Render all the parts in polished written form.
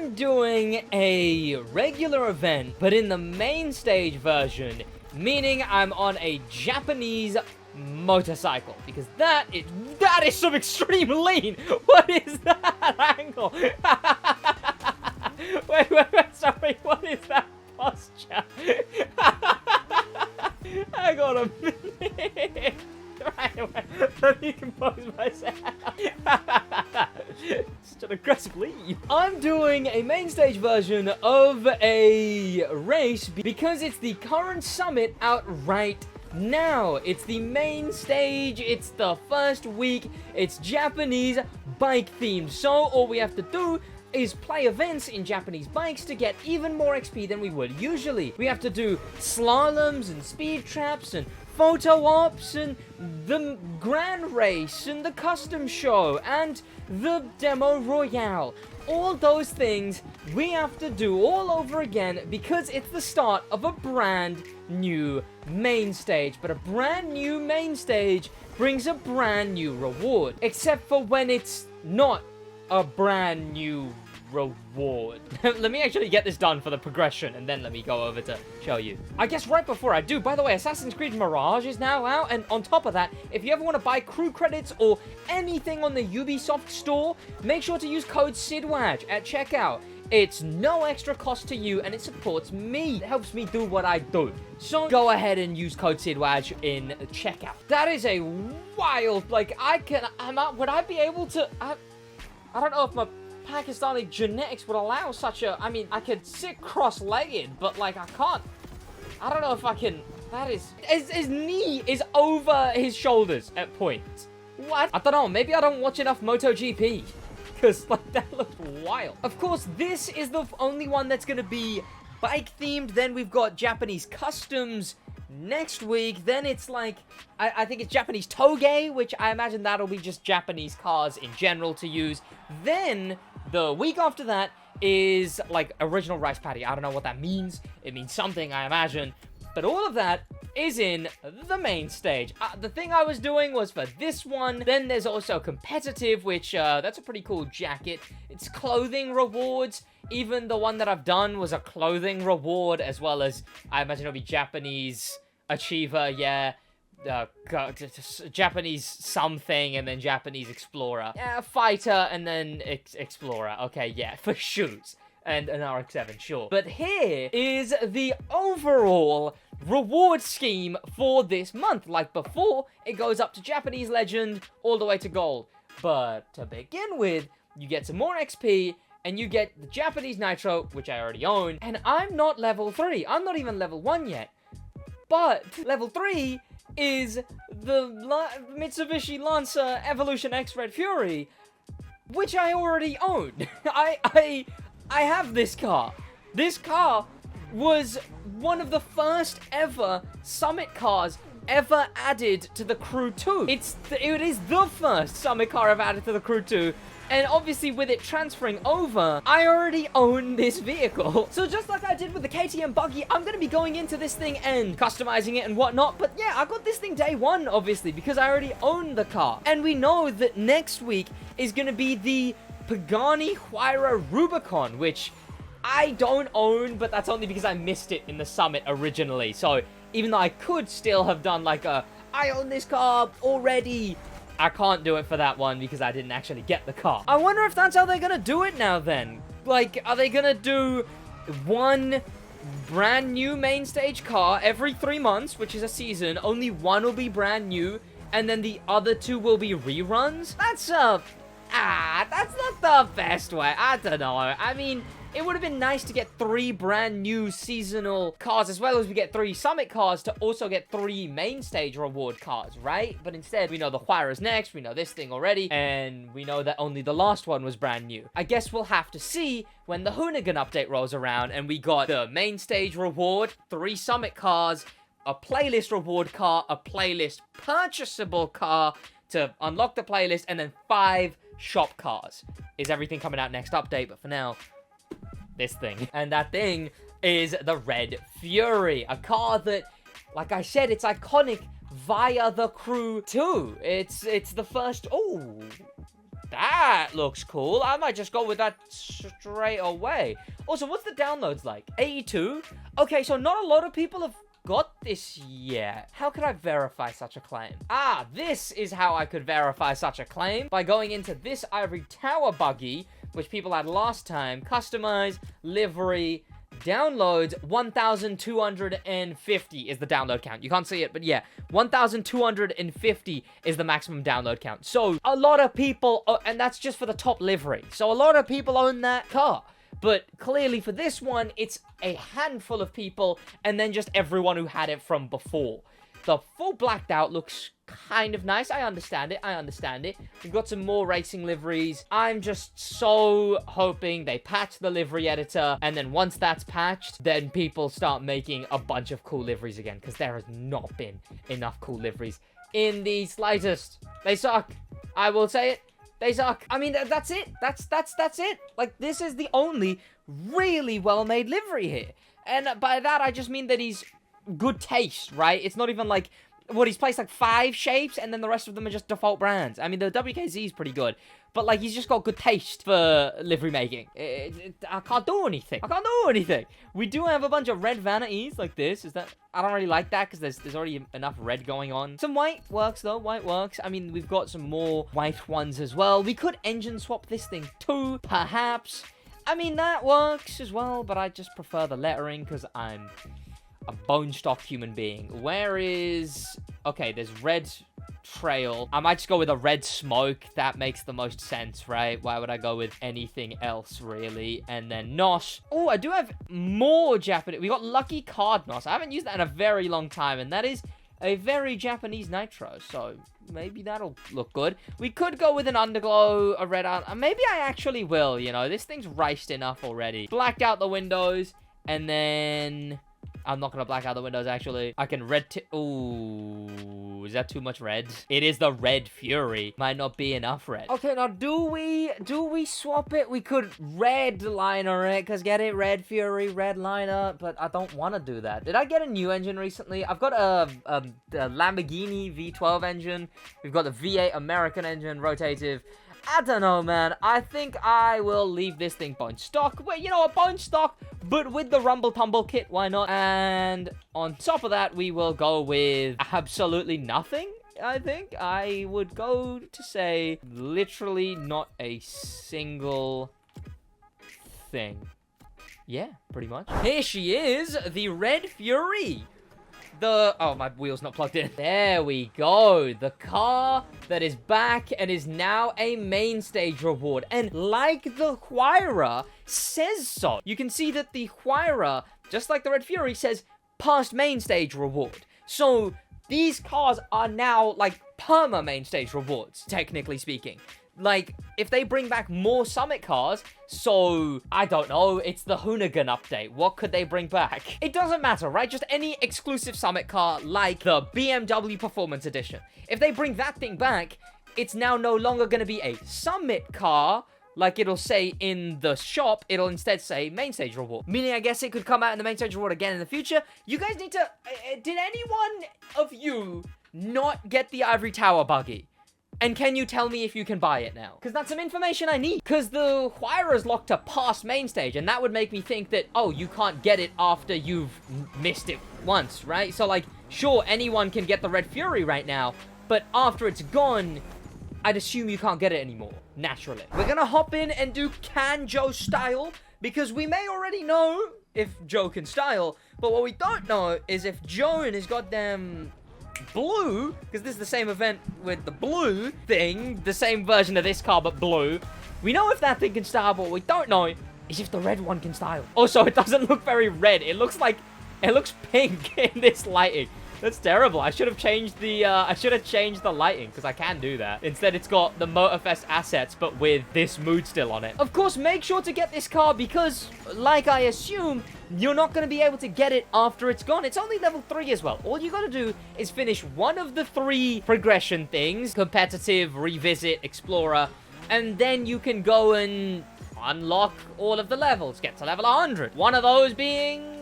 I'm doing a regular event, but in the main stage version, meaning I'm on a Japanese motorcycle, because that is some extreme lean. What is that angle? wait, sorry, what is that posture? Hang on a minute. Right, let me compose myself. Such an aggressive lead. I'm doing a main stage version of a race because it's the current summit out right now. It's the main stage, it's the first week, it's Japanese bike themed. So all we have to do is play events in Japanese bikes to get even more XP than we would usually. We have to do slaloms and speed traps and photo ops and the grand race and the custom show and the demo royale. All those things we have to do all over again because it's the start of a brand new main stage. But a brand new main stage brings a brand new reward. Except for when it's not a brand new reward. Let me actually get this done for the progression, and then let me go over to show you. I guess right before I do, by the way, Assassin's Creed Mirage is now out, and on top of that, if you ever want to buy crew credits or anything on the Ubisoft store, make sure to use code SidWaj at checkout. It's no extra cost to you, and it supports me. It helps me do what I do. So go ahead and use code SidWaj in checkout. That is a wild, like, would I be able to, I don't know if my Pakistani genetics would allow such a, I mean, I could sit cross-legged, but, like, I can't, I don't know if I can, that is, his knee is over his shoulders at points. What? I don't know, maybe I don't watch enough MotoGP, because, like, that looks wild. Of course, this is the only one that's gonna be bike-themed. Then we've got Japanese customs next week. Then it's like, I think it's Japanese toge, which I imagine that'll be just Japanese cars in general to use. Then the week after that is like original rice patty. I don't know what that means. It means something, I imagine. But all of that is in the main stage. The thing I was doing was for this one. Then there's also competitive, which that's a pretty cool jacket. It's clothing rewards. Even the one that I've done was a clothing reward, as well as, I imagine it'll be Japanese achiever, yeah. Japanese something, and then Japanese explorer. Yeah, fighter, and then explorer. Okay, yeah, for shoes. And an RX-7, sure. But here is the overall reward scheme for this month. Like before, it goes up to Japanese legend, all the way to gold. But to begin with, you get some more XP, and you get the Japanese Nitro, which I already own. And I'm not level 3. I'm not even level 1 yet. But level 3 is the Mitsubishi Lancer Evolution X Red Fury, which I already own. I have this car. This car was one of the first ever Summit cars ever added to the Crew 2. It is the first Summit car ever added to the Crew 2. And obviously, with it transferring over, I already own this vehicle. So just like I did with the KTM buggy, I'm going to be going into this thing and customizing it and whatnot. But yeah, I got this thing day one, obviously, because I already own the car. And we know that next week is going to be the Pagani Huayra Rubicon, which I don't own, but that's only because I missed it in the Summit originally. So even though I could still have done like I own this car already, I can't do it for that one because I didn't actually get the car. I wonder if that's how they're gonna do it now then. Like, are they gonna do one brand new main stage car every 3 months, which is a season? Only one will be brand new, and then the other two will be reruns? That's not the best way. I don't know. I mean, it would have been nice to get 3 brand new seasonal cars, as well as we get 3 Summit cars to also get 3 main stage reward cars, right? But instead, we know the Huayra's next, we know this thing already, and we know that only the last one was brand new. I guess we'll have to see when the Hoonigan update rolls around, and we got the main stage reward, 3 Summit cars, a playlist reward car, a playlist purchasable car to unlock the playlist, and then 5 shop cars. Is everything coming out next update? But for now, this thing. And that thing is the Red Fury, a car that, like I said, it's iconic via the Crew 2. It's the first, that looks cool. I might just go with that straight away. Also, what's the downloads like? 82? Okay, so not a lot of people have got this yet. How could I verify such a claim? Ah, this is how I could verify such a claim. By going into this ivory tower buggy, which people had last time. Customize, livery, downloads, 1,250 is the download count. You can't see it, but yeah, 1,250 is the maximum download count. So a lot of people, and that's just for the top livery. So a lot of people own that car. But clearly for this one, it's a handful of people, and then just everyone who had it from before. The full blacked out looks kind of nice. I understand it. We've got some more racing liveries. I'm just so hoping they patch the livery editor, and then once that's patched, then people start making a bunch of cool liveries again, because there has not been enough cool liveries in the slightest. They suck. I will say it. They suck. I mean, that's it. That's it. Like, this is the only really well-made livery here. And by that, I just mean that he's good taste, right? It's not even like, what, he's placed like 5 shapes, and then the rest of them are just default brands. I mean, the WKZ is pretty good, but like, he's just got good taste for livery making. I can't do anything. We do have a bunch of red vanities like this. I don't really like that, because there's already enough red going on. Some white works, though. White works. I mean, we've got some more white ones as well. We could engine swap this thing too, perhaps. I mean, that works as well, but I just prefer the lettering, because I'm a bone stock human being. Where is... Okay, there's red trail. I might just go with a red smoke. That makes the most sense, right? Why would I go with anything else, really? And then NOS. Oh, I do have more Japanese. We got Lucky Card NOS. I haven't used that in a very long time, and that is a very Japanese nitro, so maybe that'll look good. We could go with an underglow, a red... Maybe I actually will, you know? This thing's riced enough already. Blacked out the windows, and then... I'm not gonna black out the windows, actually. I can Ooh, is that too much red? It is the Red Fury. Might not be enough red. Okay, now do we swap it? We could red liner it, because get it? Red Fury, red liner, but I don't want to do that. Did I get a new engine recently? I've got a Lamborghini V12 engine. We've got the V8 American engine, rotative. I don't know, man. I think I will leave this thing bone stock. Wait, you know what? Bone stock, but with the rumble tumble kit. Why not? And on top of that, we will go with absolutely nothing. I think I would go to say literally not a single thing. Yeah, pretty much. Here she is, the Red Fury. Oh, my wheel's not plugged in. There we go. The car that is back and is now a main stage reward. And like the Huayra says so. You can see that the Huayra, just like the Red Fury, says past main stage reward. So these cars are now like perma main stage rewards, technically speaking. Like, if they bring back more Summit cars, so, I don't know, it's the Hoonigan update. What could they bring back? It doesn't matter, right? Just any exclusive Summit car, like the BMW Performance Edition. If they bring that thing back, it's now no longer going to be a Summit car, like it'll say in the shop. It'll instead say main stage reward. Meaning, I guess it could come out in the main stage reward again in the future. You guys need to... did anyone of you not get the Ivory Tower buggy? And can you tell me if you can buy it now? Because that's some information I need. Because the Huayra's locked to past main stage, and that would make me think that, oh, you can't get it after you've missed it once, right? So, like, sure, anyone can get the Red Fury right now, but after it's gone, I'd assume you can't get it anymore, naturally. We're gonna hop in and do Can Joe Style, because we may already know if Joe can style, but what we don't know is if Joe and his goddamn... blue, because this is the same event with the blue thing, the same version of this car, but blue. We know if that thing can style, but what we don't know is if the red one can style. Also, it doesn't look very red. It looks pink in this lighting. That's terrible. I should have changed the lighting, because I can do that. Instead, it's got the Motorfest assets, but with this mood still on it. Of course, make sure to get this car, because, like I assume, you're not going to be able to get it after it's gone. It's only level 3 as well. All you got to do is finish one of the 3 progression things, competitive, revisit, explorer, and then you can go and unlock all of the levels, get to level 100. One of those being...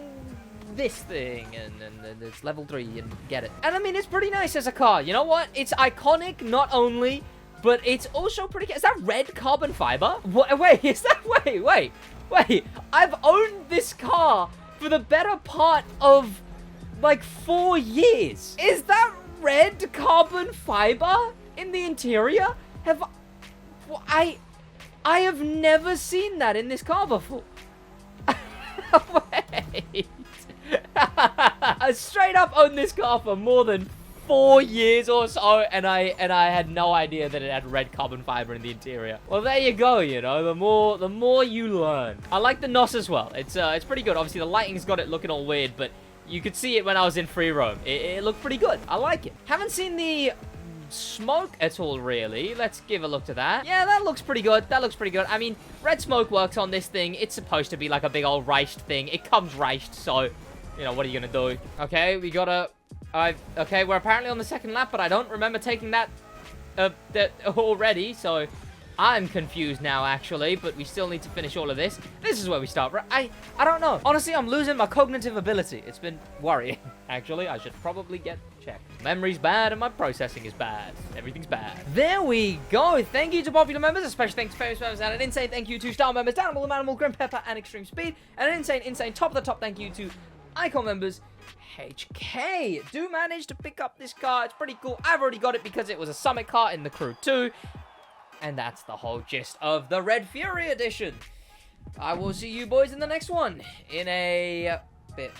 this thing, and it's level 3 and get it. And I mean, it's pretty nice as a car. You know what? It's iconic not only but it's also pretty... Is that red carbon fiber? Wait, is that... Wait. I've owned this car for the better part of, like, 4 years. Is that red carbon fiber in the interior? I have never seen that in this car before. Wait. I straight up owned this car for more than 4 years or so, and I had no idea that it had red carbon fiber in the interior. Well, there you go, you know, the more you learn. I like the NOS as well. It's pretty good. Obviously, the lighting's got it looking all weird, but you could see it when I was in free roam. It looked pretty good. I like it. Haven't seen the smoke at all, really. Let's give a look to that. Yeah, that looks pretty good. I mean, red smoke works on this thing. It's supposed to be like a big old raced thing. It comes raced, so, you know, what are you gonna do? Okay, we gotta... okay, we're apparently on the second lap, but I don't remember taking that already, so I'm confused now, actually, but we still need to finish all of this. This is where we start, right? I don't know. Honestly, I'm losing my cognitive ability. It's been worrying. Actually, I should probably get checked. Memory's bad and my processing is bad. Everything's bad. There we go. Thank you to popular members. A special thanks to famous members and an insane thank you to star members, Danimal, Grim Pepper, and Extreme Speed. And an insane top of the top thank you to icon members. HK do manage to pick up this car. It's pretty cool. I've already got it because it was a summit car in the crew too. And that's the whole gist of the Red Fury edition. I will see you boys in the next one in a